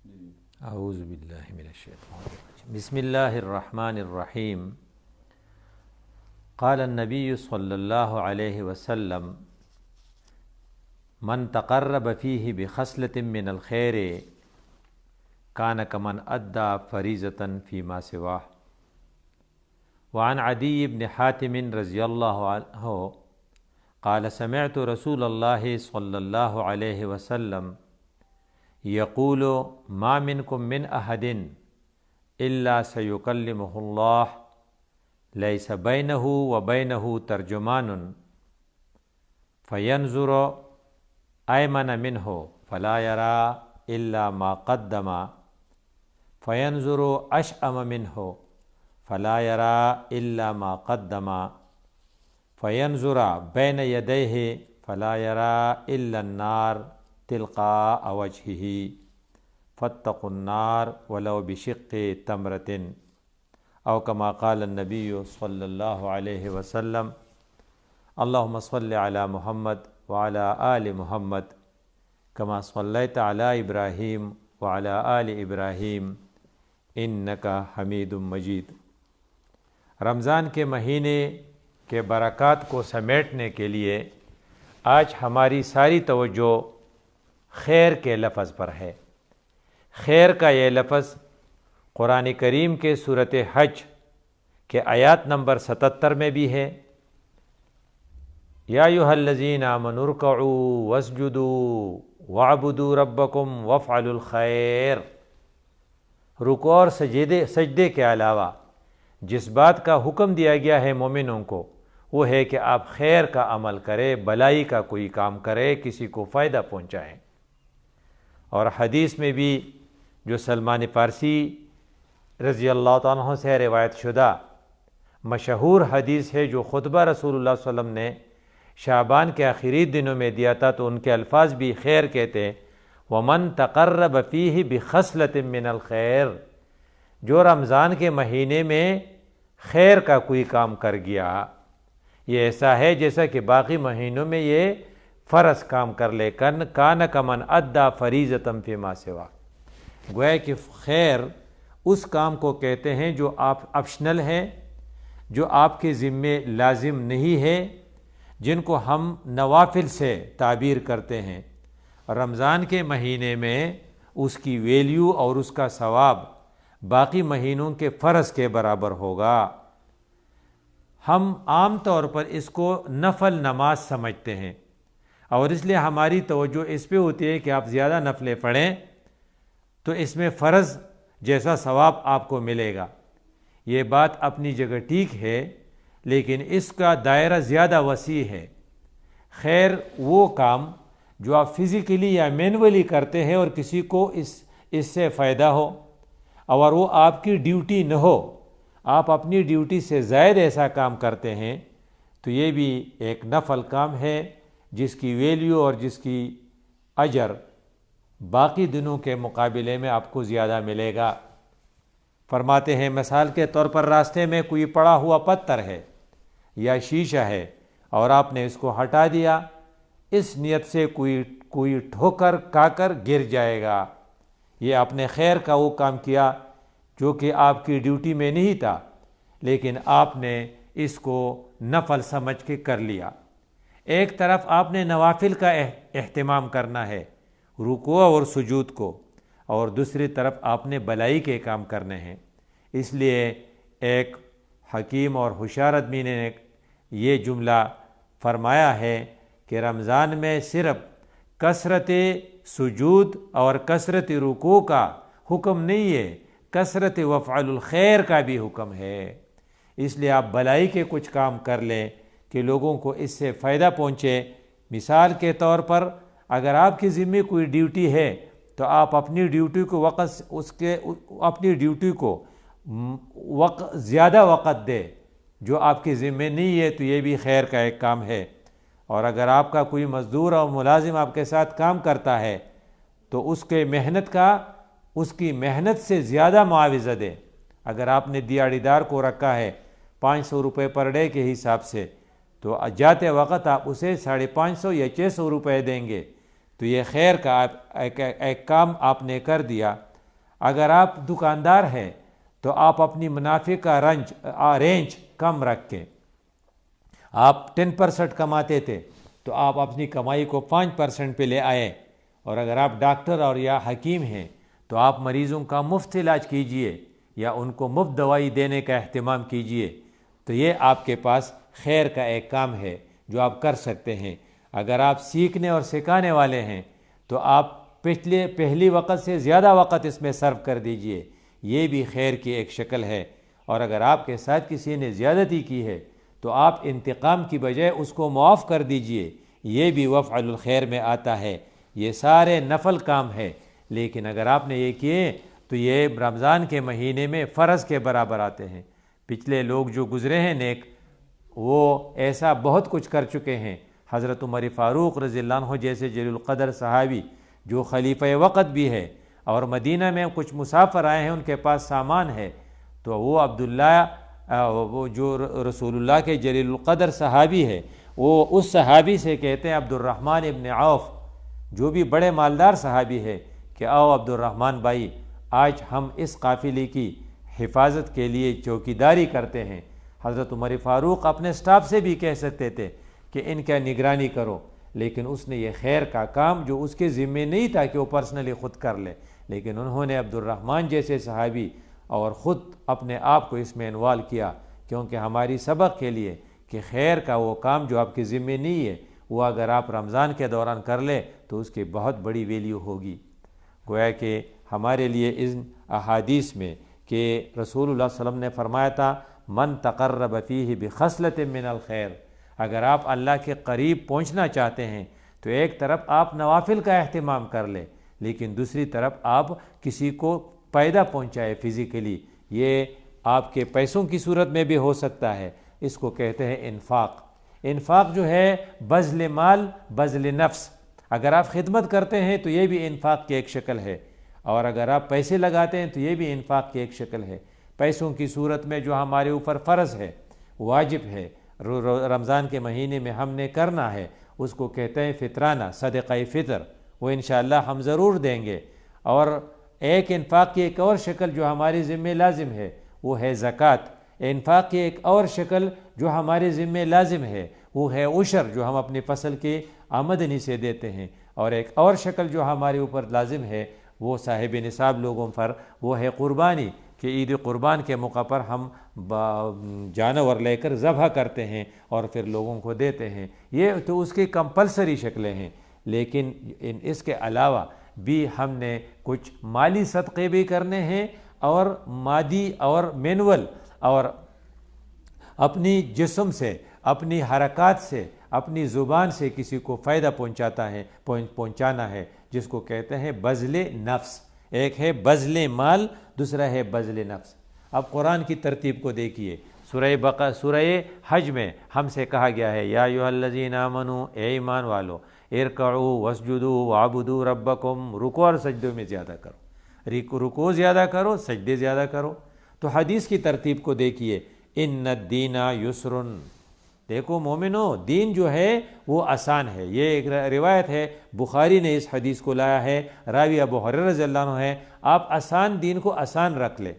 اعوذ باللہ من الشیطان الرجیم بسم اللہ الرحمن الرحیم قال النبی صلی اللہ علیہ وسلم من تقرب فیہ بخصلۃ من الخیر کان کمن ادى فریضۃ فیما سواہ وعن عدی بن حاتم رضی اللہ عنہ قال سمعت رسول اللہ صلی اللہ علیہ وسلم یقول ما منکم من احد الا سیکلمہ اللہ لیس بینہ وبینہ ترجمان فینظر ایمن منہ فلا یری الا ما قدم فینظر اشأم منہ فلا یری الا ما قدم فینظر بین یدیہ فلا یری الا النار تلقاء وجہہ فاتقوا النار ولو بشق تمرۃ او کما قال النبی صلی اللہ علیہ وسلم اللہم صل علی محمد وعلی آل محمد کما صلیت علی ابراہیم وعلی آل ابراہیم انک حمید مجید۔ رمضان کے مہینے کے برکات کو سمیٹنے کے لیے آج ہماری ساری توجہ خیر کے لفظ پر ہے۔ خیر کا یہ لفظ قرآن کریم کے سورۃ حج کے آیات نمبر 77 میں بھی ہے۔ یا ایھا الذین آمنوا ارکعوا واسجدوا واعبدوا ربکم وافعلوا الخیر۔ رکوع اور سجدے کے علاوہ جس بات کا حکم دیا گیا ہے مومنوں کو وہ ہے کہ آپ خیر کا عمل کریں، بلائی کا کوئی کام کریں، کسی کو فائدہ پہنچائیں۔ اور حدیث میں بھی جو سلمان فارسی رضی اللہ تعالیٰ عنہ سے روایت شدہ مشہور حدیث ہے، جو خطبہ رسول اللہ صلی اللہ علیہ وسلم نے شعبان کے آخری دنوں میں دیا تھا، تو ان کے الفاظ بھی خیر کہتے ہیں۔ وَمَن تَقَرَّبَ فِيهِ بِخَصْلَةٍ مِّنَ الْخَيْرِ، جو رمضان کے مہینے میں خیر کا کوئی کام کر گیا، یہ ایسا ہے جیسا کہ باقی مہینوں میں یہ فرض کام کر لے کان کمن ادى فریضۃ فیما سوا۔ گویا کہ خیر اس کام کو کہتے ہیں جو آپ آپشنل ہے، جو آپ کے ذمے لازم نہیں ہے، جن کو ہم نوافل سے تعبیر کرتے ہیں۔ رمضان کے مہینے میں اس کی ویلیو اور اس کا ثواب باقی مہینوں کے فرض کے برابر ہوگا۔ ہم عام طور پر اس کو نفل نماز سمجھتے ہیں، اور اس لیے ہماری توجہ اس پہ ہوتی ہے کہ آپ زیادہ نفلیں پڑھیں تو اس میں فرض جیسا ثواب آپ کو ملے گا۔ یہ بات اپنی جگہ ٹھیک ہے، لیکن اس کا دائرہ زیادہ وسیع ہے۔ خیر وہ کام جو آپ فزیکلی یا مینولی کرتے ہیں اور کسی کو اس سے فائدہ ہو، اور وہ آپ کی ڈیوٹی نہ ہو، آپ اپنی ڈیوٹی سے زائد ایسا کام کرتے ہیں، تو یہ بھی ایک نفل کام ہے جس کی ویلیو اور جس کی اجر باقی دنوں کے مقابلے میں آپ کو زیادہ ملے گا۔ فرماتے ہیں مثال کے طور پر راستے میں کوئی پڑا ہوا پتھر ہے یا شیشہ ہے اور آپ نے اس کو ہٹا دیا، اس نیت سے کوئی ٹھوکر کھا کر گر جائے گا، یہ آپ نے خیر کا وہ کام کیا جو کہ آپ کی ڈیوٹی میں نہیں تھا، لیکن آپ نے اس کو نفل سمجھ کے کر لیا۔ ایک طرف آپ نے نوافل کا اہتمام کرنا ہے، رکوع اور سجود کو، اور دوسری طرف آپ نے بلائی کے کام کرنے ہیں۔ اس لیے ایک حکیم اور ہوشیار آدمی نے یہ جملہ فرمایا ہے کہ رمضان میں صرف کثرت سجود اور کثرت رکوع کا حکم نہیں ہے، کثرت وفعل الخیر کا بھی حکم ہے۔ اس لیے آپ بلائی کے کچھ کام کر لیں کہ لوگوں کو اس سے فائدہ پہنچے۔ مثال کے طور پر اگر آپ کی ذمہ کوئی ڈیوٹی ہے تو آپ اپنی ڈیوٹی کو زیادہ وقت دے، جو آپ کی ذمہ نہیں ہے، تو یہ بھی خیر کا ایک کام ہے۔ اور اگر آپ کا کوئی مزدور اور ملازم آپ کے ساتھ کام کرتا ہے تو اس کی محنت سے زیادہ معاوضہ دے۔ اگر آپ نے دیہڑی دار کو رکھا ہے 500 روپے پر ڈے کے حساب سے، تو جاتے وقت آپ اسے 550 یا 600 روپے دیں گے، تو یہ خیر کا ایک کام آپ نے کر دیا۔ اگر آپ دکاندار ہیں تو آپ اپنی منافع کا رینج کم رکھ کے، آپ 10% کماتے تھے تو آپ اپنی کمائی کو 5% پہ لے آئے، اور اگر آپ ڈاکٹر اور یا حکیم ہیں تو آپ مریضوں کا مفت علاج کیجئے یا ان کو مفت دوائی دینے کا اہتمام کیجئے۔ تو یہ آپ کے پاس خیر کا ایک کام ہے جو آپ کر سکتے ہیں۔ اگر آپ سیکھنے اور سکھانے والے ہیں تو آپ پہلی وقت سے زیادہ وقت اس میں صرف کر دیجئے، یہ بھی خیر کی ایک شکل ہے۔ اور اگر آپ کے ساتھ کسی نے زیادتی کی ہے تو آپ انتقام کی بجائے اس کو معاف کر دیجئے، یہ بھی وفعل الخیر میں آتا ہے۔ یہ سارے نفل کام ہے، لیکن اگر آپ نے یہ کیے تو یہ رمضان کے مہینے میں فرض کے برابر آتے ہیں۔ پچھلے لوگ جو گزرے ہیں نیک، وہ ایسا بہت کچھ کر چکے ہیں۔ حضرت عمر فاروق رضی اللہ عنہ جیسے جلیل القدر صحابی جو خلیفہ وقت بھی ہے، اور مدینہ میں کچھ مسافر آئے ہیں، ان کے پاس سامان ہے، تو وہ عبداللہ وہ جو رسول اللہ کے جلیل القدر صحابی ہے، وہ اس صحابی سے کہتے ہیں عبد الرحمن ابن عوف جو بھی بڑے مالدار صحابی ہے کہ آؤ عبد الرحمن بھائی، آج ہم اس قافلے کی حفاظت کے لیے چوکیداری کرتے ہیں۔ حضرت عمر فاروق اپنے سٹاف سے بھی کہہ سکتے تھے کہ ان کا نگرانی کرو، لیکن اس نے یہ خیر کا کام جو اس کے ذمے نہیں تھا کہ وہ پرسنلی خود کر لے، لیکن انہوں نے عبد الرحمن جیسے صحابی اور خود اپنے آپ کو اس میں انوالو کیا، کیونکہ ہماری سبق کے لیے کہ خیر کا وہ کام جو آپ کے ذمے نہیں ہے، وہ اگر آپ رمضان کے دوران کر لیں تو اس کی بہت بڑی ویلیو ہوگی۔ گویا کہ ہمارے لیے ان احادیث میں کہ رسول اللہ صلی اللہ علیہ وسلم نے فرمایا تھا من تقرب فیہ بخصلۃ من الخیر، اگر آپ اللہ کے قریب پہنچنا چاہتے ہیں تو ایک طرف آپ نوافل کا اہتمام کر لیں، لیکن دوسری طرف آپ کسی کو فائدہ پہنچائے فزیکلی، یہ آپ کے پیسوں کی صورت میں بھی ہو سکتا ہے۔ اس کو کہتے ہیں انفاق۔ انفاق جو ہے بذل مال بذل نفس، اگر آپ خدمت کرتے ہیں تو یہ بھی انفاق کی ایک شکل ہے، اور اگر آپ پیسے لگاتے ہیں تو یہ بھی انفاق کی ایک شکل ہے۔ پیسوں کی صورت میں جو ہمارے اوپر فرض ہے، واجب ہے، رمضان کے مہینے میں ہم نے کرنا ہے، اس کو کہتے ہیں فطرانہ، صدقہ فطر، وہ انشاءاللہ ہم ضرور دیں گے۔ اور ایک انفاق کی ایک اور شکل جو ہمارے ذمہ لازم ہے وہ ہے زکوٰۃ۔ انفاق کی ایک اور شکل جو ہمارے ذمہ لازم ہے وہ ہے عشر، جو ہم اپنی فصل کی آمدنی سے دیتے ہیں۔ اور ایک اور شکل جو ہمارے اوپر لازم ہے وہ صاحب نصاب لوگوں پر وہ ہے قربانی، کہ عید قربان کے موقع پر ہم جانور لے کر ذبح کرتے ہیں اور پھر لوگوں کو دیتے ہیں۔ یہ تو اس کی کمپلسری شکلیں ہیں، لیکن اس کے علاوہ بھی ہم نے کچھ مالی صدقے بھی کرنے ہیں، اور مادی اور مینول، اور اپنی جسم سے، اپنی حرکات سے، اپنی زبان سے کسی کو فائدہ پہنچانا ہے، جس کو کہتے ہیں بذل نفس۔ ایک ہے بذل مال، دوسرا ہے بذل نفس۔ اب قرآن کی ترتیب کو دیکھیے، سورہ حج میں ہم سے کہا گیا ہے یا ایھا الذین آمنوا، اے ایمان والو، ارکعوا واسجدوا وعبدوا ربکم، رکوع اور سجدوں میں زیادہ کرو، رکوع زیادہ کرو، سجدے زیادہ کرو۔ تو حدیث کی ترتیب کو دیکھیے، ان الدین یسر، دیکھو مومنو، دین جو ہے وہ آسان ہے۔ یہ ایک روایت ہے، بخاری نے اس حدیث کو لایا ہے، راوی ابو ہریرہ رضی اللہ عنہ ہے، آپ آسان دین کو آسان رکھ لے،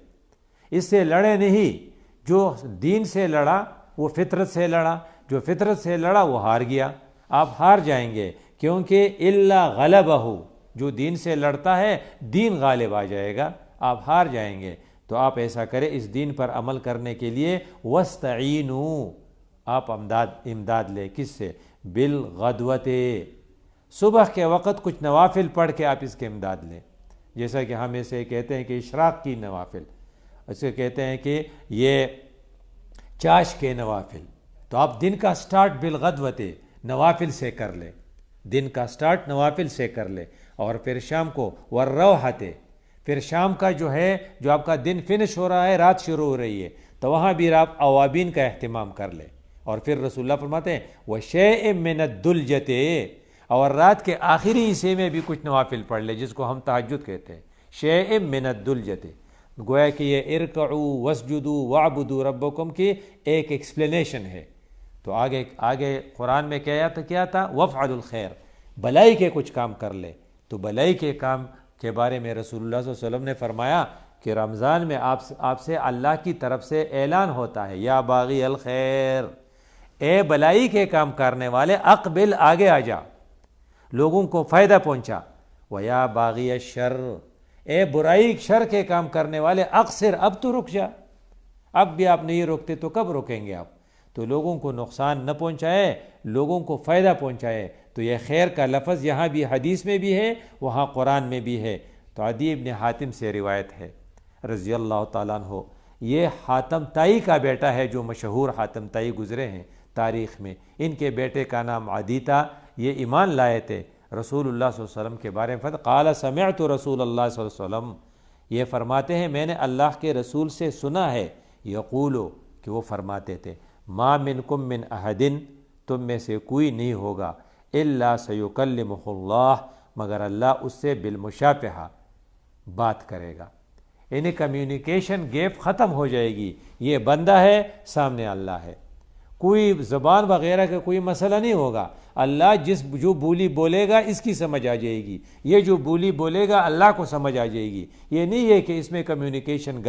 اس سے لڑے نہیں۔ جو دین سے لڑا وہ فطرت سے لڑا، جو فطرت سے لڑا وہ ہار گیا، آپ ہار جائیں گے، کیونکہ الا غلبہ، جو دین سے لڑتا ہے دین غالب آ جائے گا، آپ ہار جائیں گے۔ تو آپ ایسا کریں، اس دین پر عمل کرنے کے لیے وَاسْتَعِینُوا، آپ امداد لیں، کس سے؟ بالغدوۃ، صبح کے وقت کچھ نوافل پڑھ کے آپ اس کے امداد لیں، جیسا کہ ہم اسے کہتے ہیں کہ اشراق کی نوافل، اسے کہتے ہیں کہ یہ چاش کے نوافل۔ تو آپ دن کا سٹارٹ بالغدوۃ، نوافل سے کر لیں، دن کا سٹارٹ نوافل سے کر لیں، اور پھر شام کو والروحۃ، پھر شام کا جو ہے، جو آپ کا دن فنش ہو رہا ہے، رات شروع ہو رہی ہے، تو وہاں بھی آپ اوابین کا اہتمام کر لیں۔ اور پھر رسول اللہ فرماتے ہیں وَشَيْءٍ مِّنَ الدُّلْجَةِ، اور رات کے آخری حصے میں بھی کچھ نوافل پڑھ لیں، جس کو ہم تہجد کہتے ہیں، شَيْءٍ مِّنَ الدُّلْجَةِ۔ گویا کہ یہ ارکعوا واسجدوا وعبدوا ربکم کی ایک ایکسپلینیشن ہے۔ تو آگے قرآن میں کیا تھا وفعلوا الخیر، بلائی کے کچھ کام کر لے، تو بلائی کے کام کے بارے میں رسول اللہ صلی اللہ علیہ وسلم نے فرمایا کہ رمضان میں آپ سے اللہ کی طرف سے اعلان ہوتا ہے، یا باغی الخیر، اے بلائی کے کام کرنے والے، اقبل، آگے آ جا، لوگوں کو فائدہ پہنچا، ویا باغی الشر، اے برائی شر کے کام کرنے والے، اقصر، اب تو رک جا، اب بھی آپ نہیں روکتے تو کب روکیں گے آپ؟ تو لوگوں کو نقصان نہ پہنچائے، لوگوں کو فائدہ پہنچائے۔ تو یہ خیر کا لفظ یہاں بھی حدیث میں بھی ہے، وہاں قرآن میں بھی ہے۔ تو عدی ابن حاتم سے روایت ہے رضی اللہ تعالیٰ عنہ، یہ حاتم طائی کا بیٹا ہے، جو مشہور حاتم طائی گزرے ہیں تاریخ میں، ان کے بیٹے کا نام عدی تھا، یہ ایمان لائے تھے رسول اللہ صلی اللہ علیہ وسلم کے بارے میں۔ قال سمعت رسول اللہ صلی اللہ علیہ وسلم، یہ فرماتے ہیں میں نے اللہ کے رسول سے سنا ہے، یقولو، کہ وہ فرماتے تھے، ما منکم من احد، تم میں سے کوئی نہیں ہوگا، الا سیکلمہ اللہ، مگر اللہ اس سے بالمشافہہ بات کرے گا، یعنی کمیونیکیشن گیپ ختم ہو جائے گی۔ یہ بندہ ہے، سامنے اللہ ہے، کوئی زبان وغیرہ کا کوئی مسئلہ نہیں ہوگا، اللہ جو بولی بولے گا اس کی سمجھ آ جائے گی، یہ جو بولی بولے گا اللہ کو سمجھ آ جائے گی۔ یہ نہیں ہے کہ اس میں کمیونیکیشن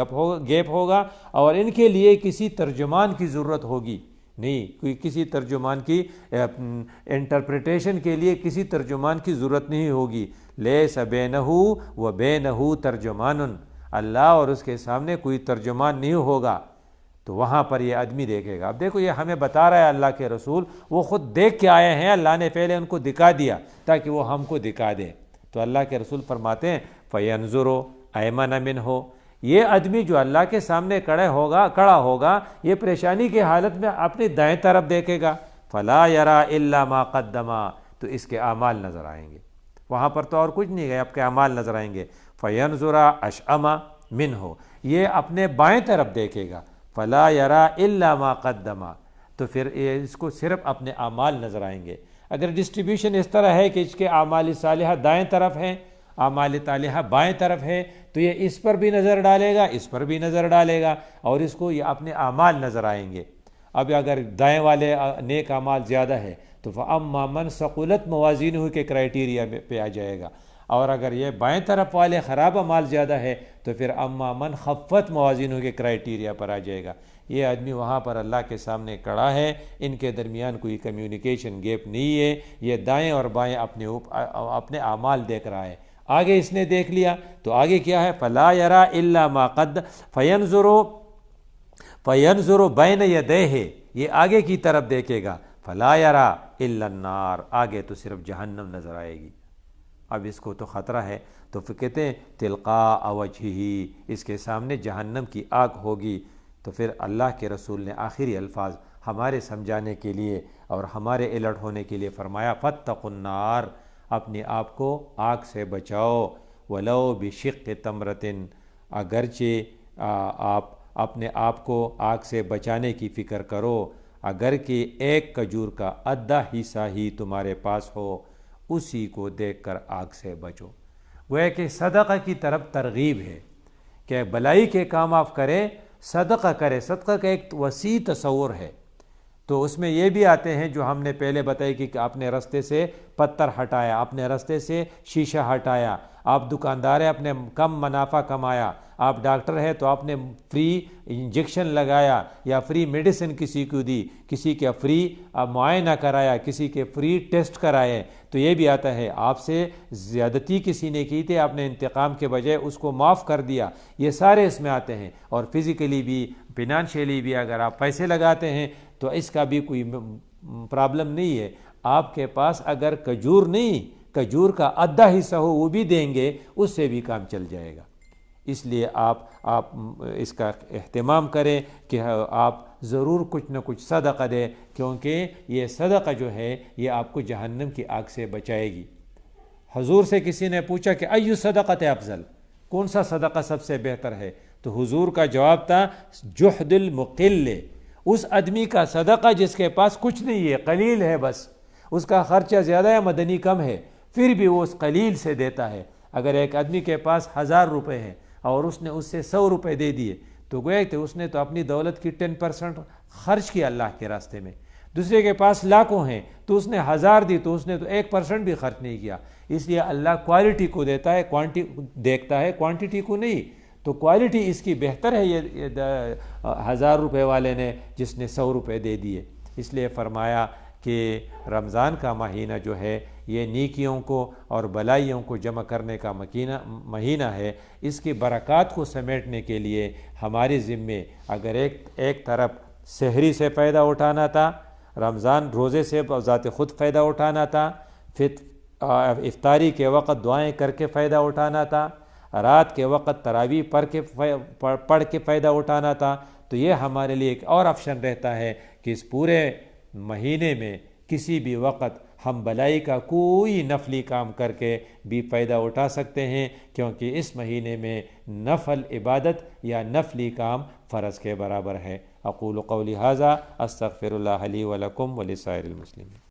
گیپ ہوگا اور ان کے لیے کسی ترجمان کی ضرورت ہوگی، نہیں، کوئی کسی ترجمان کی انٹرپریٹیشن کے لیے کسی ترجمان کی ضرورت نہیں ہوگی۔ لیس بینہ و بینہ ترجمان، اللہ اور اس کے سامنے کوئی ترجمان نہیں ہوگا۔ تو وہاں پر یہ آدمی دیکھے گا۔ اب دیکھو یہ ہمیں بتا رہا ہے اللہ کے رسول، وہ خود دیکھ کے آئے ہیں، اللہ نے پہلے ان کو دکھا دیا تاکہ وہ ہم کو دکھا دے۔ تو اللہ کے رسول فرماتے ہیں فَيَنْظُرُ أَيْمَنَ مِنْهُ، یہ آدمی جو اللہ کے سامنے کھڑا ہوگا، یہ پریشانی کی حالت میں اپنی دائیں طرف دیکھے گا، فَلَا يَرَى إِلَّا مَا قَدَّمَا، تو اس کے اعمال نظر آئیں گے، وہاں پر تو اور کچھ نہیں ہے، آپ کے اعمال نظر آئیں گے۔ فَيَنْظُرَ أَشْأَمَ مِنْهُ، یہ اپنے بائیں طرف دیکھے گا، فَلَا يَرَى إِلَّا مَا قَدَّمَا، تو پھر اس کو صرف اپنے اعمال نظر آئیں گے۔ اگر ڈسٹریبیوشن اس طرح ہے کہ اس کے اعمال صالحہ دائیں طرف ہیں، اعمال طالحہ بائیں طرف ہے، تو یہ اس پر بھی نظر ڈالے گا، اس پر بھی نظر ڈالے گا، اور اس کو یہ اپنے اعمال نظر آئیں گے۔ اب اگر دائیں والے نیک اعمال زیادہ ہے تو فَأَمَّا مَنْ ثَقُلَتْ مَوَازِينُهُ کے کرائٹیریا پہ آ جائے گا، اور اگر یہ بائیں طرف والے خراب اعمال زیادہ ہے تو پھر اما من خفت موازینہ کے کرائٹیریا پر آ جائے گا۔ یہ آدمی وہاں پر اللہ کے سامنے کھڑا ہے، ان کے درمیان کوئی کمیونیکیشن گیپ نہیں ہے، یہ دائیں اور بائیں اپنے اعمال دیکھ رہا ہے۔ آگے اس نے دیکھ لیا تو آگے کیا ہے، فلا یرا الا ما قد فینظر بین یدیہ، یہ آگے کی طرف دیکھے گا، فلا یرا الا النار، آگے تو صرف جہنم نظر آئے گی۔ اب اس کو تو خطرہ ہے، تو پھر کہتے ہیں تلقاء وجہہ، اس کے سامنے جہنم کی آگ ہوگی۔ تو پھر اللہ کے رسول نے آخری الفاظ ہمارے سمجھانے کے لیے اور ہمارے الرٹ ہونے کے لیے فرمایا، فاتقوا النار، اپنے آپ کو آگ سے بچاؤ، ولو بشق تمرۃ، اگرچہ آپ اپنے آپ کو آگ سے بچانے کی فکر کرو، اگر کہ ایک کھجور کا آدھا حصہ ہی تمہارے پاس ہو، اسی کو دیکھ کر آگ سے بچو۔ گویا کہ صدقہ کی طرف ترغیب ہے کہ بلائی کے کام آپ کریں، صدقہ کریں۔ صدقہ کا ایک وسیع تصور ہے، تو اس میں یہ بھی آتے ہیں جو ہم نے پہلے بتائی کہ اپنے رستے سے پتھر ہٹایا، اپنے رستے سے شیشہ ہٹایا، آپ دکاندار ہیں، اپنے کم منافع کمایا، آپ ڈاکٹر ہے تو آپ نے فری انجیکشن لگایا یا فری میڈیسن کسی کو دی، کسی کا فری معائنہ کرایا، کسی کے فری ٹیسٹ کرائے، تو یہ بھی آتا ہے۔ آپ سے زیادتی کسی نے کی تھی، آپ نے انتقام کے بجائے اس کو معاف کر دیا، یہ سارے اس میں آتے ہیں۔ اور فزیکلی بھی، فنانشیلی بھی اگر آپ پیسے لگاتے ہیں تو اس کا بھی کوئی پرابلم نہیں ہے۔ آپ کے پاس اگر کھجور نہیں، کھجور کا آدھا حصہ ہو وہ بھی دیں گے، اس سے بھی کام چل جائے گا۔ اس لیے آپ اس کا اہتمام کریں کہ آپ ضرور کچھ نہ کچھ صدقہ دیں، کیونکہ یہ صدقہ جو ہے یہ آپ کو جہنم کی آگ سے بچائے گی۔ حضور سے کسی نے پوچھا کہ ایو صدقۃ افضل، کون سا صدقہ سب سے بہتر ہے؟ تو حضور کا جواب تھا جہد المقل، اس آدمی کا صدقہ جس کے پاس کچھ نہیں ہے، قلیل ہے، بس اس کا خرچہ زیادہ ہے، مدنی کم ہے، پھر بھی وہ اس قلیل سے دیتا ہے۔ اگر ایک آدمی کے پاس 1000 روپے ہے اور اس نے اس سے 100 روپے دے دیے تو گویا کہ اس نے تو اپنی دولت کی 10% خرچ کیا اللہ کے راستے میں۔ دوسرے کے پاس لاکھوں ہیں تو اس نے 1000 دی تو اس نے تو 1% بھی خرچ نہیں کیا. اس لیے اللہ کوالٹی کو دیتا ہے، دیکھتا ہے، کوانٹٹی کو نہیں. تو کوالٹی اس کی بہتر ہے یہ 1000 روپے والے نے جس نے 100 روپے دے دیے. اس لیے فرمایا کہ رمضان کا مہینہ جو ہے یہ نیکیوں کو اور بلائیوں کو جمع کرنے کا مہینہ ہے. اس کی برکات کو سمیٹنے کے لیے ہمارے ذمے اگر ایک طرف سحری سے فائدہ اٹھانا تھا، رمضان روزے سے ذات خود فائدہ اٹھانا تھا، پھر افطاری کے وقت دعائیں کر کے فائدہ اٹھانا تھا، رات کے وقت تراویح پڑھ کے فائدہ اٹھانا تھا، تو یہ ہمارے لیے ایک اور آپشن رہتا ہے کہ اس پورے مہینے میں کسی بھی وقت ہم بلائی کا کوئی نفلی کام کر کے بھی فائدہ اٹھا سکتے ہیں، کیونکہ اس مہینے میں نفل عبادت یا نفلی کام فرض کے برابر ہے. اقول قولی ھذا استغفر اللہ لی ولکم ولسائر المسلمین.